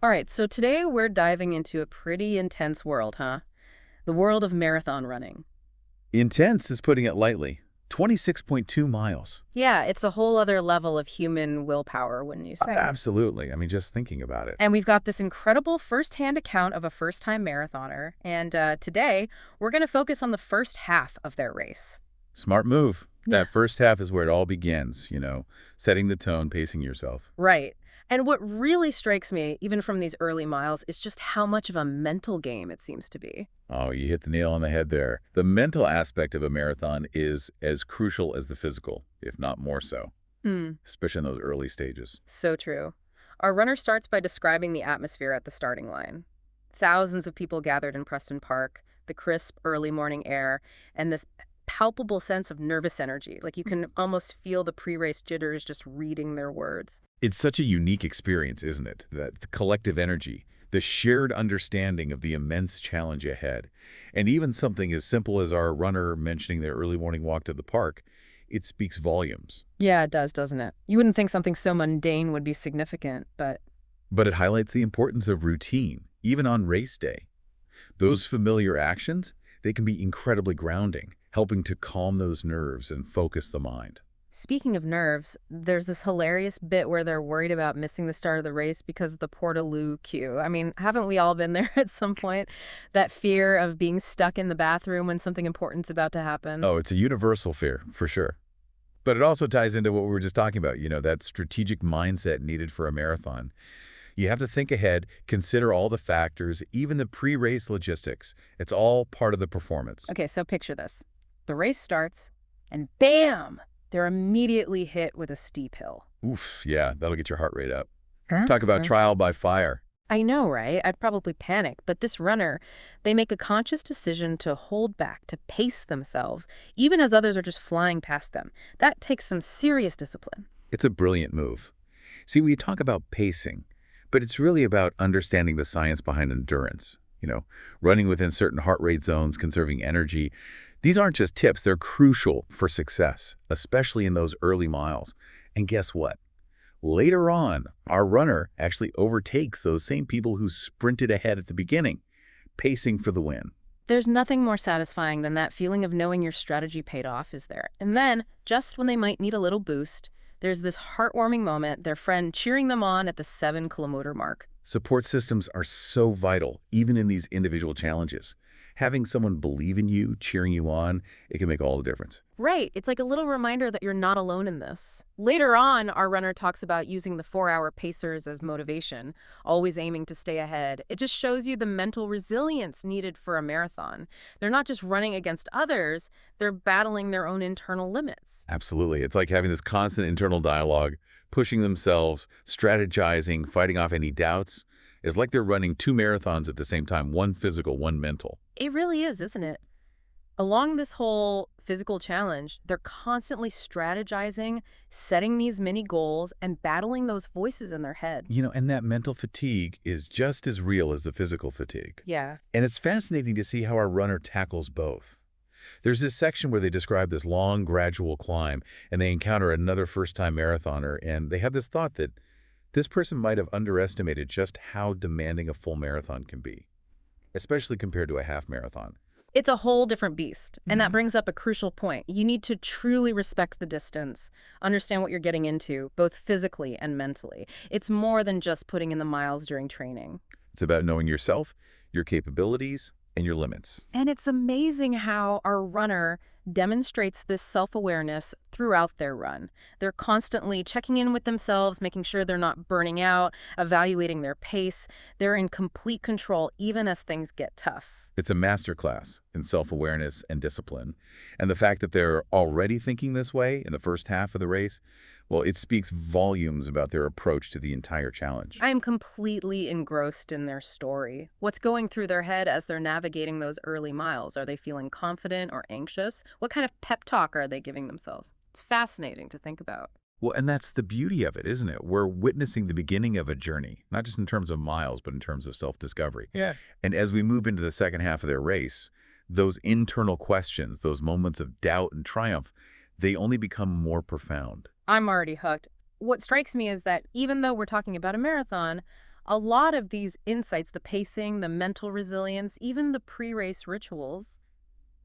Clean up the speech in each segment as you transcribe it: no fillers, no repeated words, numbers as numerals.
All right, so today we're diving into a pretty intense world, huh? The world of marathon running. Intense is putting it lightly. 26.2 miles. Yeah, it's a whole other level of human willpower, wouldn't you say? Absolutely. I mean, just thinking about it. And we've got this incredible firsthand account of a first time marathoner. And today we're going to focus on the first half of their race. Smart move. Yeah. That first half is where it all begins, setting the tone, pacing yourself. Right. And what really strikes me, even from these early miles, is just how much of a mental game it seems to be. Oh, you hit the nail on the head there. The mental aspect of a marathon is as crucial as the physical, if not more so, Hmm. especially in those early stages. So true. Our runner starts by describing the atmosphere at the starting line. Thousands of people gathered in Preston Park, the crisp early morning air, and this palpable sense of nervous energy. Like you can almost feel the pre-race jitters just reading their words. It's such a unique experience, isn't it? That the collective energy, the shared understanding of the immense challenge ahead. And even something as simple as our runner mentioning their early morning walk to the park, it speaks volumes. Yeah, it does, doesn't it? You wouldn't think something so mundane would be significant, but But it highlights the importance of routine, even on race day. Those familiar actions, they can be incredibly grounding, helping to calm those nerves and focus the mind. speaking of nerves, there's this hilarious bit where they're worried about missing the start of the race because of the Portaloo queue. I mean, haven't we all been there at some point? That fear of being stuck in the bathroom when something important's about to happen. Oh, it's a universal fear, for sure. But it also ties into what we were just talking about, that strategic mindset needed for a marathon. You have to think ahead, consider all the factors, even the pre-race logistics. It's all part of the performance. Okay, so picture this. The race starts, and bam! They're immediately hit with a steep hill. Oof, yeah, that'll get your heart rate up. Huh? Talk about trial by fire. I know, right? I'd probably panic, but this runner, they make a conscious decision to hold back, to pace themselves, even as others are just flying past them. That takes some serious discipline. It's a brilliant move. See, we talk about pacing, but it's really about understanding the science behind endurance. Running within certain heart rate zones, conserving energy. These aren't just tips, they're crucial for success, especially in those early miles. And guess what? Later on, our runner actually overtakes those same people who sprinted ahead at the beginning, pacing for the win. There's nothing more satisfying than that feeling of knowing your strategy paid off, is there? And then, just when they might need a little boost, there's this heartwarming moment, their friend cheering them on at the 7 kilometer mark. Support systems are so vital, even in these individual challenges. Having someone believe in you, cheering you on, it can make all the difference. Right. It's like a little reminder that you're not alone in this. Later on, our runner talks about using the 4-hour pacers as motivation, always aiming to stay ahead. It just shows you the mental resilience needed for a marathon. They're not just running against others, they're battling their own internal limits. Absolutely. It's like having this constant internal dialogue, pushing themselves, strategizing, fighting off any doubts. It's like they're running two marathons at the same time, one physical, one mental. It really is, isn't it? Along this whole physical challenge, they're constantly strategizing, setting these mini goals, and battling those voices in their head. And that mental fatigue is just as real as the physical fatigue. Yeah. And it's fascinating to see how our runner tackles both. There's this section where they describe this long, gradual climb, and they encounter another first-time marathoner, and they have this thought that this person might have underestimated just how demanding a full marathon can be, especially compared to a half marathon. It's a whole different beast. And that brings up a crucial point. You need to truly respect the distance, understand what you're getting into, both physically and mentally. It's more than just putting in the miles during training. It's about knowing yourself, your capabilities, and your limits. And it's amazing how our runner demonstrates this self-awareness throughout their run. They're constantly checking in with themselves, making sure they're not burning out, evaluating their pace. They're in complete control even as things get tough. It's a masterclass in self-awareness and discipline. And the fact that they're already thinking this way in the first half of the race, well, it speaks volumes about their approach to the entire challenge. I am completely engrossed in their story. What's going through their head as they're navigating those early miles? Are they feeling confident or anxious? What kind of pep talk are they giving themselves? It's fascinating to think about. Well, and that's the beauty of it, isn't it? We're witnessing the beginning of a journey, not just in terms of miles, but in terms of self-discovery. Yeah. And as we move into the second half of their race, those internal questions, those moments of doubt and triumph, they only become more profound. I'm already hooked. What strikes me is that even though we're talking about a marathon, A lot of these insights, the pacing, the mental resilience, even the pre-race rituals,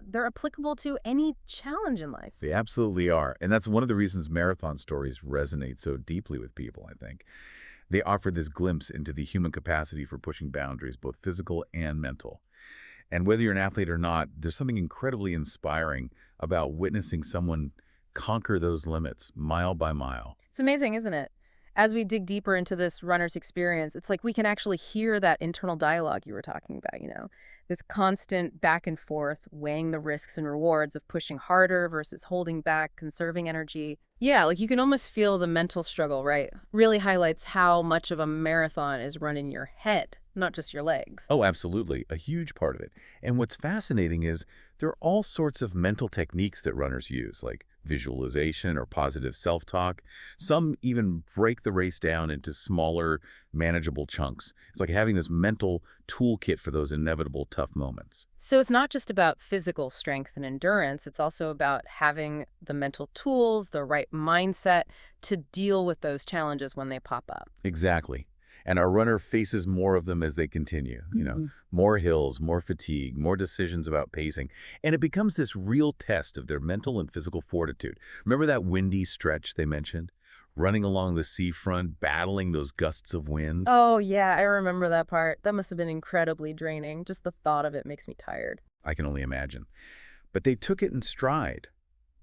they're applicable to any challenge in life. They absolutely are. And that's one of the reasons marathon stories resonate so deeply with people, I think. They offer this glimpse into the human capacity for pushing boundaries, both physical and mental. And whether you're an athlete or not, there's something incredibly inspiring about witnessing someone conquer those limits mile by mile. It's amazing, isn't it? As we dig deeper into this runner's experience, it's like we can actually hear that internal dialogue you were talking about, this constant back and forth, weighing the risks and rewards of pushing harder versus holding back, conserving energy. Yeah, like you can almost feel the mental struggle, right? Really highlights how much of a marathon is run in your head, not just your legs. Oh, absolutely. A huge part of it. And what's fascinating is there are all sorts of mental techniques that runners use, like visualization or positive self-talk. Some even break the race down into smaller, manageable chunks. It's like having this mental toolkit for those inevitable tough moments. So it's not just about physical strength and endurance, it's also about having the mental tools, the right mindset to deal with those challenges when they pop up. Exactly. And our runner faces more of them as they continue, more hills, more fatigue, more decisions about pacing. And it becomes this real test of their mental and physical fortitude. Remember that windy stretch they mentioned? Running along the seafront, battling those gusts of wind? Oh, yeah, I remember that part. That must have been incredibly draining. Just the thought of it makes me tired. I can only imagine. But they took it in stride,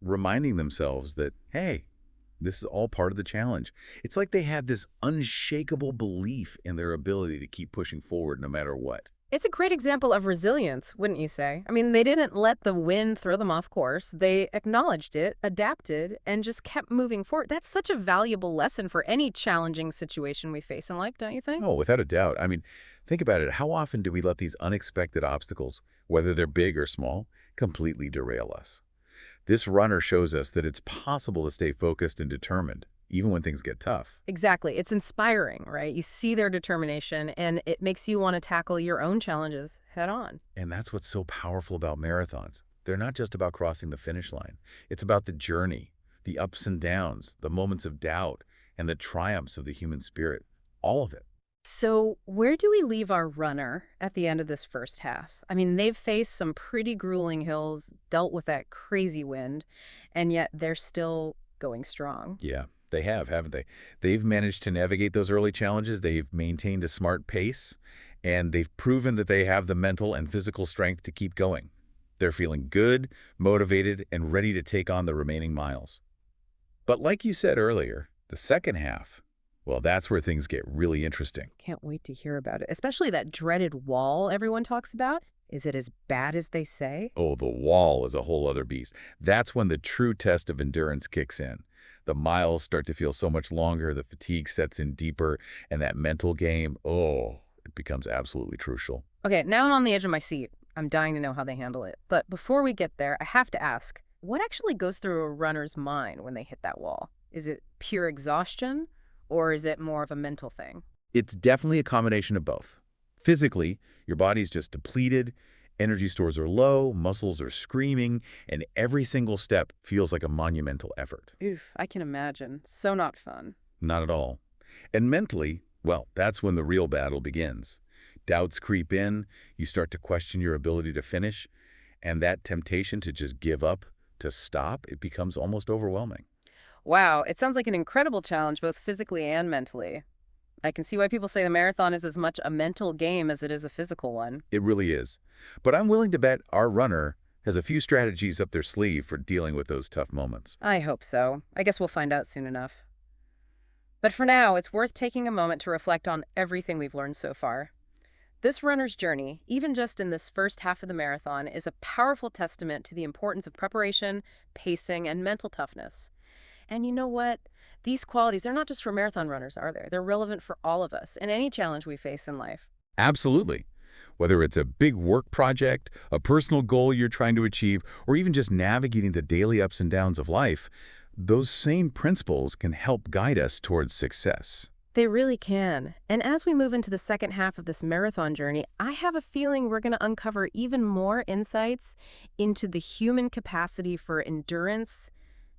reminding themselves that, hey, this is all part of the challenge. It's like they had this unshakable belief in their ability to keep pushing forward no matter what. It's a great example of resilience, wouldn't you say? I mean, they didn't let the wind throw them off course. They acknowledged it, adapted, and just kept moving forward. That's such a valuable lesson for any challenging situation we face in life, don't you think? Oh, without a doubt. I mean, think about it. How often do we let these unexpected obstacles, whether they're big or small, completely derail us? This runner shows us that it's possible to stay focused and determined, even when things get tough. Exactly. It's inspiring, right? You see their determination, and it makes you want to tackle your own challenges head on. And that's what's so powerful about marathons. They're not just about crossing the finish line. It's about the journey, the ups and downs, the moments of doubt, and the triumphs of the human spirit. All of it. So, where do we leave our runner at the end of this first half? I mean, they've faced some pretty grueling hills, dealt with that crazy wind, and yet they're still going strong. Yeah, they have, haven't they? They've managed to navigate those early challenges. They've maintained a smart pace, and they've proven that they have the mental and physical strength to keep going. They're feeling good, motivated, and ready to take on the remaining miles. But like you said earlier, the second half, well, that's where things get really interesting. Can't wait to hear about it, especially that dreaded wall everyone talks about. Is it as bad as they say? Oh, the wall is a whole other beast. That's when the true test of endurance kicks in. The miles start to feel so much longer, the fatigue sets in deeper, and that mental game, oh, it becomes absolutely crucial. Okay, now I'm on the edge of my seat. I'm dying to know how they handle it. But before we get there, I have to ask, what actually goes through a runner's mind when they hit that wall? Is it pure exhaustion, or is it more of a mental thing? It's definitely a combination of both. Physically, your body's just depleted, energy stores are low, muscles are screaming, and every single step feels like a monumental effort. Oof, I can imagine. So not fun. Not at all. And mentally, well, that's when the real battle begins. Doubts creep in, you start to question your ability to finish, and that temptation to just give up, to stop, it becomes almost overwhelming. Wow, it sounds like an incredible challenge, both physically and mentally. I can see why people say the marathon is as much a mental game as it is a physical one. It really is. But I'm willing to bet our runner has a few strategies up their sleeve for dealing with those tough moments. I hope so. I guess we'll find out soon enough. But for now, it's worth taking a moment to reflect on everything we've learned so far. This runner's journey, even just in this first half of the marathon, is a powerful testament to the importance of preparation, pacing, and mental toughness. And you know what? These qualities, they're not just for marathon runners, are they? They're relevant for all of us and any challenge we face in life. Absolutely. Whether it's a big work project, a personal goal you're trying to achieve, or even just navigating the daily ups and downs of life, those same principles can help guide us towards success. They really can. And as we move into the second half of this marathon journey, I have a feeling we're going to uncover even more insights into the human capacity for endurance,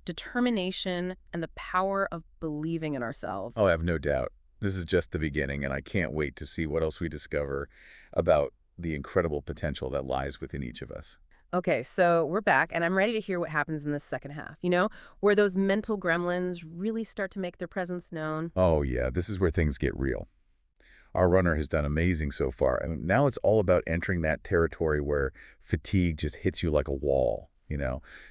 determination, and the power of believing in ourselves. Oh, I have no doubt. This is just the beginning, and I can't wait to see what else we discover about the incredible potential that lies within each of us. Okay, so we're back, and I'm ready to hear what happens in the second half, where those mental gremlins really start to make their presence known. Oh, yeah, this is where things get real. Our runner has done amazing so far, and now it's all about entering that territory where fatigue just hits you like a wall.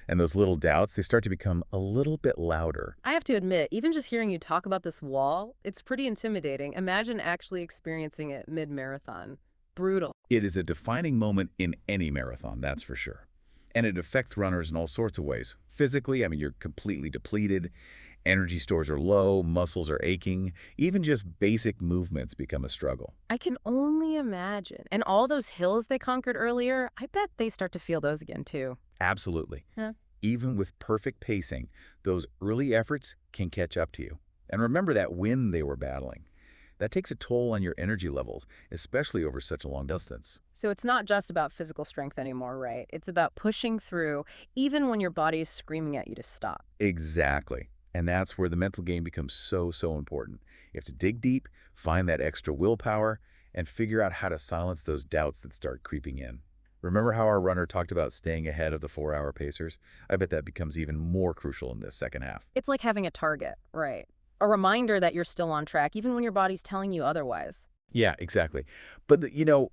And those little doubts, they start to become a little bit louder. I have to admit, even just hearing you talk about this wall, it's pretty intimidating. Imagine actually experiencing it mid-marathon. Brutal. It is a defining moment in any marathon, that's for sure. And it affects runners in all sorts of ways. Physically, I mean, you're completely depleted. Energy stores are low, muscles are aching. Even just basic movements become a struggle. I can only imagine. And all those hills they conquered earlier, I bet they start to feel those again too. Absolutely. Huh? Even with perfect pacing, those early efforts can catch up to you. And remember that wind they were battling. That takes a toll on your energy levels, especially over such a long distance. So it's not just about physical strength anymore, right? It's about pushing through, even when your body is screaming at you to stop. Exactly. And that's where the mental game becomes so important. You have to dig deep, find that extra willpower, and figure out how to silence those doubts that start creeping in. Remember how our runner talked about staying ahead of the 4-hour pacers? I bet that becomes even more crucial in this second half. It's like having a target, right? A reminder that you're still on track, even when your body's telling you otherwise. Yeah, exactly. But,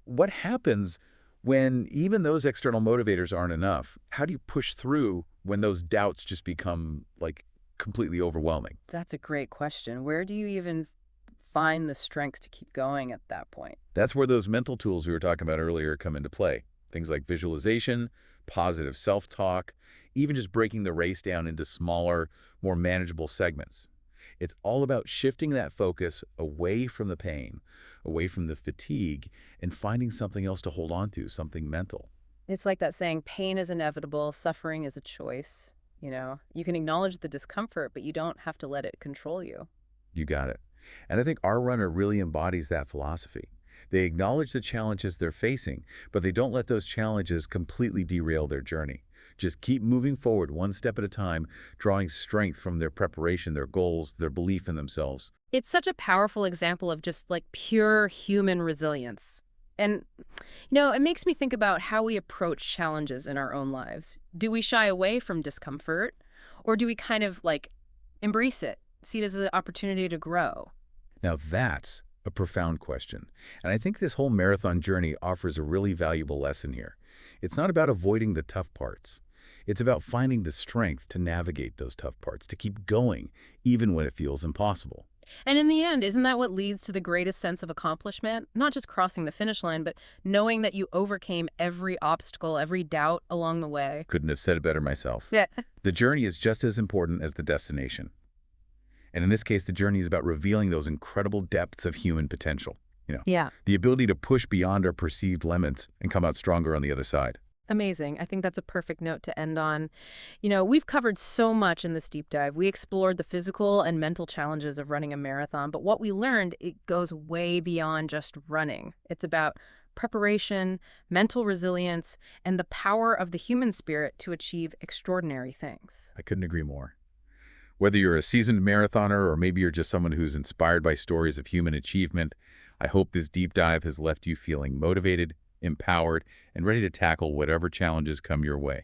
what happens when even those external motivators aren't enough? How do you push through when those doubts just become, like, completely overwhelming? That's a great question. Where do you even find the strength to keep going at that point? That's where those mental tools we were talking about earlier come into play. Things like visualization, positive self-talk, even just breaking the race down into smaller, more manageable segments. It's all about shifting that focus away from the pain, away from the fatigue, and finding something else to hold on to, something mental. It's like that saying, pain is inevitable, suffering is a choice. You can acknowledge the discomfort, but you don't have to let it control you. You got it. And I think our runner really embodies that philosophy. They acknowledge the challenges they're facing, but they don't let those challenges completely derail their journey. Just keep moving forward one step at a time, drawing strength from their preparation, their goals, their belief in themselves. It's such a powerful example of just like pure human resilience. And, it makes me think about how we approach challenges in our own lives. Do we shy away from discomfort, or do we kind of like embrace it, see it as an opportunity to grow? Now that's a profound question. And I think this whole marathon journey offers a really valuable lesson here. It's not about avoiding the tough parts. It's about finding the strength to navigate those tough parts, to keep going, even when it feels impossible. And in the end, isn't that what leads to the greatest sense of accomplishment? Not just crossing the finish line, but knowing that you overcame every obstacle, every doubt along the way. Couldn't have said it better myself. Yeah. The journey is just as important as the destination. And in this case, the journey is about revealing those incredible depths of human potential. Yeah. The ability to push beyond our perceived limits and come out stronger on the other side. Amazing. I think that's a perfect note to end on. We've covered so much in this deep dive. We explored the physical and mental challenges of running a marathon, but what we learned, it goes way beyond just running. It's about preparation, mental resilience, and the power of the human spirit to achieve extraordinary things. I couldn't agree more. Whether you're a seasoned marathoner or maybe you're just someone who's inspired by stories of human achievement, I hope this deep dive has left you feeling motivated, empowered, and ready to tackle whatever challenges come your way.